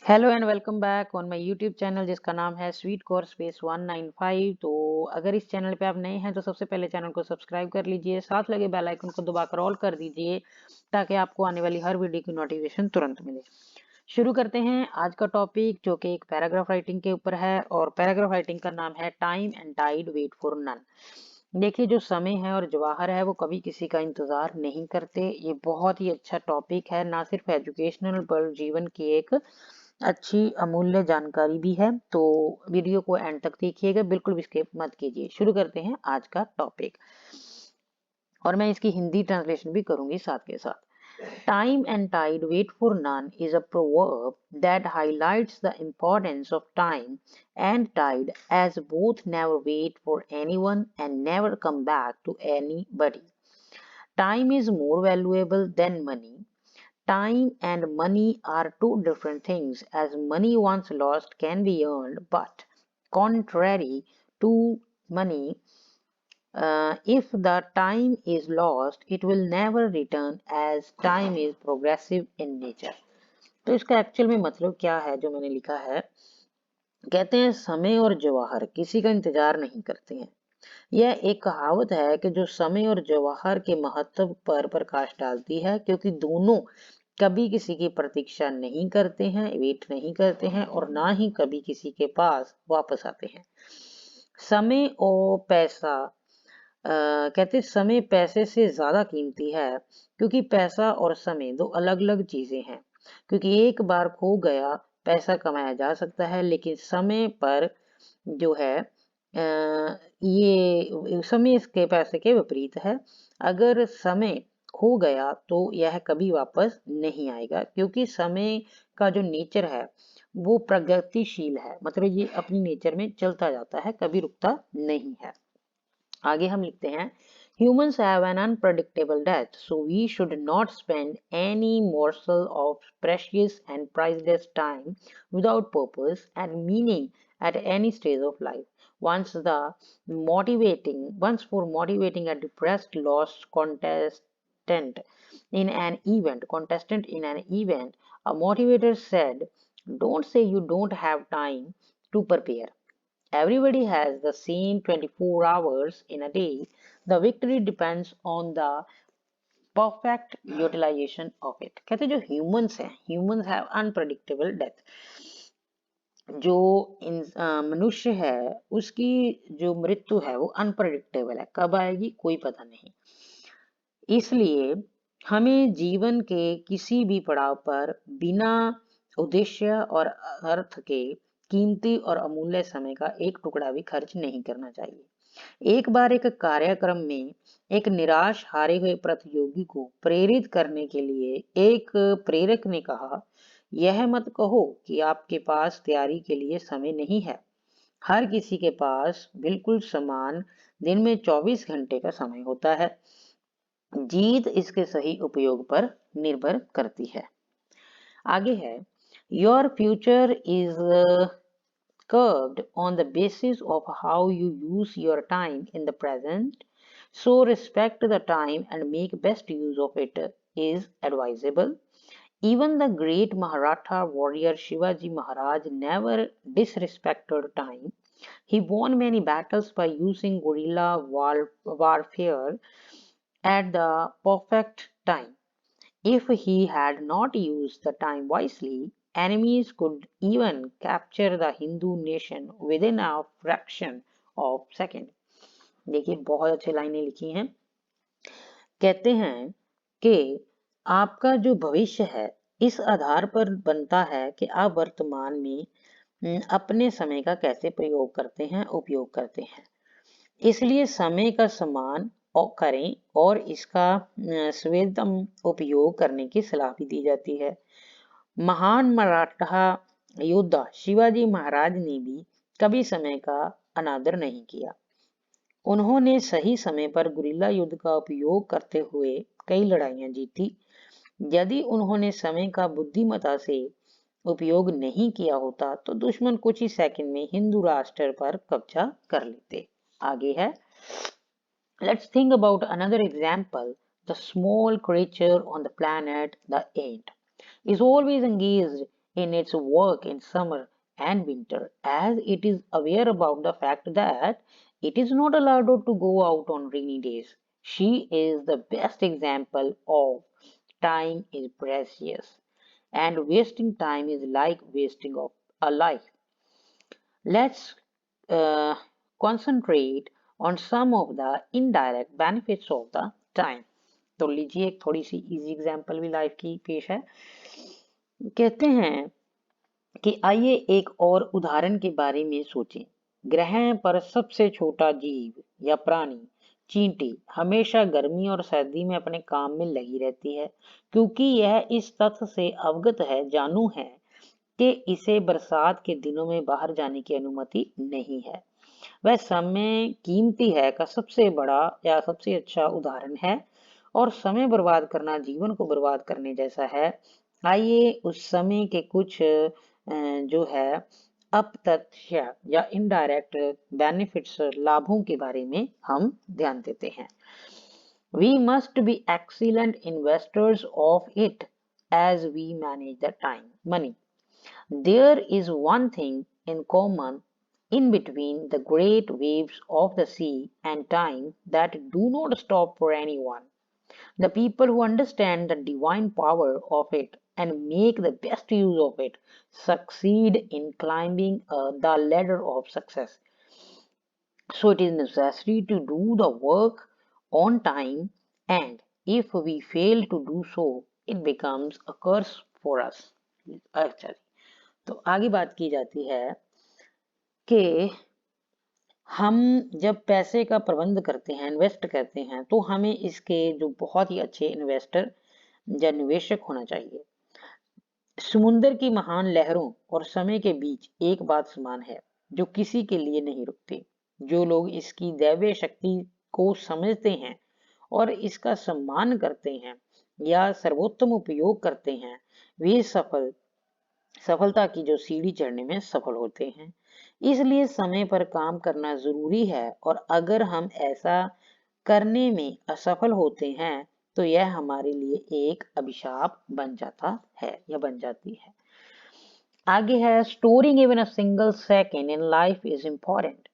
Hello and welcome back on my YouTube channel जिसका नाम है स्वीट कोर्स स्पेस 195। तो अगर इस चैनल पे आप नए हैं तो सबसे पहले चैनल को सब्सक्राइब कर लीजिए, साथ लगे बेल आइकन को दबाकर ऑल कर दीजिए ताकि आपको आने वाली हर वीडियो की नोटिफिकेशन तुरंत मिले। शुरू करते हैं आज का टॉपिक जो कि एक पैराग्राफ राइटिंग के ऊपर है और पैराग्राफ राइटिंग का नाम है time and tide wait for none. देखिए, जो समय है और जवाहर है वो कभी किसी का इंतजार नहीं करते। ये बहुत ही अच्छा टॉपिक है, ना सिर्फ एजुकेशनल पर जीवन की एक अच्छी अमूल्य जानकारी भी है। तो वीडियो को एंड तक देखिएगा, बिल्कुल भी स्किप मत कीजिए। शुरू करते हैं आज का टॉपिक और मैं इसकी हिंदी ट्रांसलेशन भी करूंगी साथ के साथ। Time and tide wait for none is a proverb that highlights the importance of time and tide, as both never wait for anyone and never come back to anybody. Time is more valuable than money. Time and money are two different things, as money once lost can be earned, but contrary to money, if the time is lost, it will never return as time is progressive in nature. तो इसका actual में मतलब क्या है जो मैंने लिखा है। कहते हैं समय और जवाहर किसी का इंतजार नहीं करते हैं। यह एक कहावत है कि जो समय और जवाहर के महत्व पर प्रकाश डालती है, क्योंकि दोनों कभी किसी की प्रतीक्षा नहीं करते हैं, वेट नहीं करते हैं और ना ही कभी किसी के पास वापस आते हैं। समय और पैसा कहते समय पैसे से ज्यादा कीमती है, क्योंकि पैसा और समय दो अलग अलग चीजें हैं। क्योंकि एक बार खो गया पैसा कमाया जा सकता है, लेकिन समय पर जो है ये समय इसके पैसे के विपरीत है। अगर समय खो गया तो यह कभी वापस नहीं आएगा, क्योंकि समय का जो नेचर है वो प्रगतिशील है, मतलब ये अपनी नेचर में चलता जाता है, कभी रुकता नहीं है। आगे हम लिखते हैं, humans have an unpredictable death, so we should not spend any morsel of precious and priceless time without purpose and meaning at any stage of life. Once for motivating a depressed lost contestant in an event, a motivator said, "Don't say you don't have time to prepare. Everybody has the same 24 hours in a day. The victory depends on the perfect utilization of it." कहते जो humans हैं, humans have unpredictable death. जो मनुष्य है उसकी जो मृत्यु है वो अनप्रडिक्टेबल है, कब आएगी कोई पता नहीं। इसलिए हमें जीवन के किसी भी पड़ाव पर बिना उद्देश्य और अर्थ के कीमती और अमूल्य समय का एक टुकड़ा भी खर्च नहीं करना चाहिए। एक बार एक कार्यक्रम में एक निराश हारे हुए प्रतियोगी को प्रेरित करने के लिए एक प्रेरक ने कहा, यह मत कहो कि आपके पास तैयारी के लिए समय नहीं है। हर किसी के पास बिल्कुल समान दिन में 24 घंटे का समय होता है। जीत इसके सही उपयोग पर निर्भर करती है। आगे है, your future is curved on the basis of how you use your time in the present, so respect the time and make best use of it is advisable. Even the great Maratha warrior Shivaji Maharaj never disrespected time. He won many battles by using guerrilla warfare at the perfect time. If he had not used the time wisely, enemies could even capture the Hindu nation within a fraction of second. देखिए, बहुत अच्छी लाइनें लिखी हैं। कहते हैं कि आपका जो भविष्य है इस आधार पर बनता है कि आप वर्तमान में अपने समय का कैसे प्रयोग करते हैं, उपयोग करते हैं। इसलिए समय का सम्मान करें और इसका संवेदम उपयोग करने की सलाह भी दी जाती है। महान मराठा योद्धा शिवाजी महाराज ने भी कभी समय का अनादर नहीं किया। उन्होंने सही समय पर गुरिल्ला युद्ध का उपयोग करते हुए कई लड़ाइयां जीती। यदि उन्होंने समय का बुद्धिमत्ता से उपयोग नहीं किया होता तो दुश्मन कुछ ही सेकंड में हिंदू राष्ट्र पर कब्जा कर लेते। आगे है, let's think about another example. The small creature on the planet, the ant, is always engaged in its work in summer and winter, as it is aware about the fact that it is not allowed to go out on rainy days. She is the best example of time is precious, and wasting time is like wasting of a life. Let's uh, concentrate on some of the indirect benefits of the time. तो लीजिए एक थोड़ी सी easy example भी life की पेश है। कहते हैं कि आइए एक और उदाहरण के बारे में सोचें। ग्रह पर सबसे छोटा जीव या प्राणी चींटी हमेशा गर्मी और सर्दी में अपने काम में लगी रहती है, क्योंकि यह इस तथ्य से अवगत है, जानू है कि इसे बरसात के दिनों में बाहर जाने की अनुमति नहीं है। वह समय कीमती है का सबसे बड़ा या सबसे अच्छा उदाहरण है, और समय बर्बाद करना जीवन को बर्बाद करने जैसा है। आइए उस समय के कुछ जो है अप्रत्यक्ष या इनडायरेक्ट बेनिफिट्स लाभों के बारे में हम ध्यान देते हैं। We must be excellent investors of it as we manage the time, money. There is one thing in common in between the great waves of the sea and time that do not stop for anyone. The people who understand the divine power of it and make the best use of it succeed in climbing the ladder of success. So it is necessary to do the work on time, and if we fail to do so, it becomes a curse for us. अच्छा जी, तो आगे बात की जाती है कि हम जब पैसे का प्रबंध करते हैं, इन्वेस्ट करते हैं, तो हमें इसके जो बहुत ही अच्छे इन्वेस्टर या निवेशक होना चाहिए। समुद्र की महान लहरों और समय के बीच एक बात समान है, जो किसी के लिए नहीं रुकती। जो लोग इसकी दैवीय शक्ति को समझते हैं और इसका सम्मान करते हैं या सर्वोत्तम उपयोग करते हैं, वे सफलता की जो सीढ़ी चढ़ने में सफल होते हैं। इसलिए समय पर काम करना जरूरी है, और अगर हम ऐसा करने में असफल होते हैं तो यह हमारे लिए एक अभिशाप बन जाता है या बन जाती है। आगे है storing even a single second in life is important.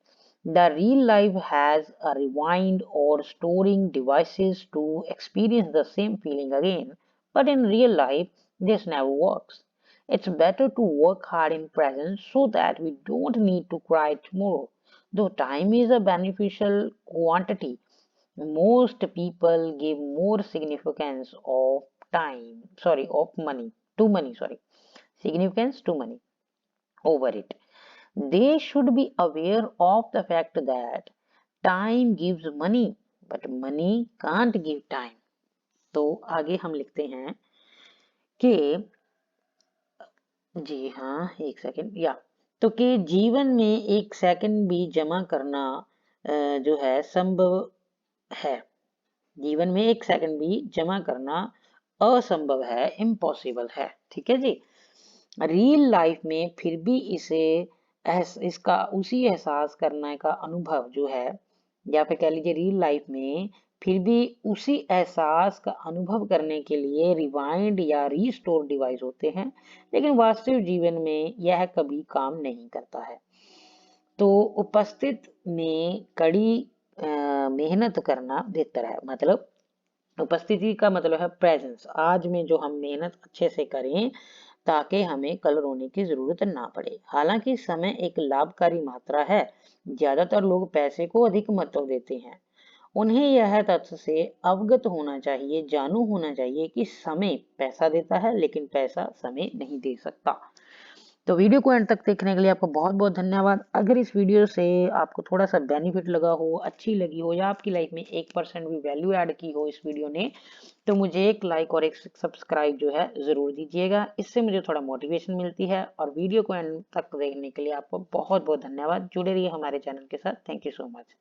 The real life has a rewind or storing devices to experience the same feeling again, but in real life this never works. It's better to work hard in present so that we don't need to cry tomorrow. Though time is a beneficial quantity, most people give more significance of significance to money over it. They should be aware of the fact that time gives money, but money can't give time. तो आगे हम लिखते हैं कि जी हाँ, एक second या तो कि जीवन में एक सेकंड भी जमा करना जो है संभव है। जीवन में एक सेकंड भी जमा करना असंभव है, इम्पॉसिबल है। ठीक है जी। रियल लाइफ में फिर भी इसका उसी एहसास करने का अनुभव जो है, या फिर कह लीजिए रियल लाइफ में फिर भी उसी एहसास का अनुभव करने के लिए रिवाइंड या रीस्टोर डिवाइस होते हैं, लेकिन वास्तविक जीवन में यह कभी काम नहीं करता है। तो उपस्थित में कड़ी मेहनत करना बेहतर है। मतलब उपस्थिति का मतलब है प्रेजेंस। आज में जो हम मेहनत अच्छे से करें ताकि हमें कल रोने की जरूरत ना पड़े। हालांकि समय एक लाभकारी मात्रा है, ज्यादातर लोग पैसे को अधिक महत्व देते हैं। उन्हें यह तथ्य से अवगत होना चाहिए, जानू होना चाहिए कि समय पैसा देता है, लेकिन पैसा समय नहीं दे सकता। तो वीडियो को एंड तक देखने के लिए आपको बहुत बहुत धन्यवाद। अगर इस वीडियो से आपको थोड़ा सा बेनिफिट लगा हो, अच्छी लगी हो, या आपकी लाइफ में 1% भी वैल्यू ऐड की हो इस वीडियो ने, तो मुझे एक लाइक और एक सब्सक्राइब जो है जरूर दीजिएगा। इससे मुझे थोड़ा मोटिवेशन मिलती है। और वीडियो को एंड तक देखने के लिए आपको बहुत बहुत धन्यवाद। जुड़े रहिए हमारे चैनल के साथ। Thank you so much.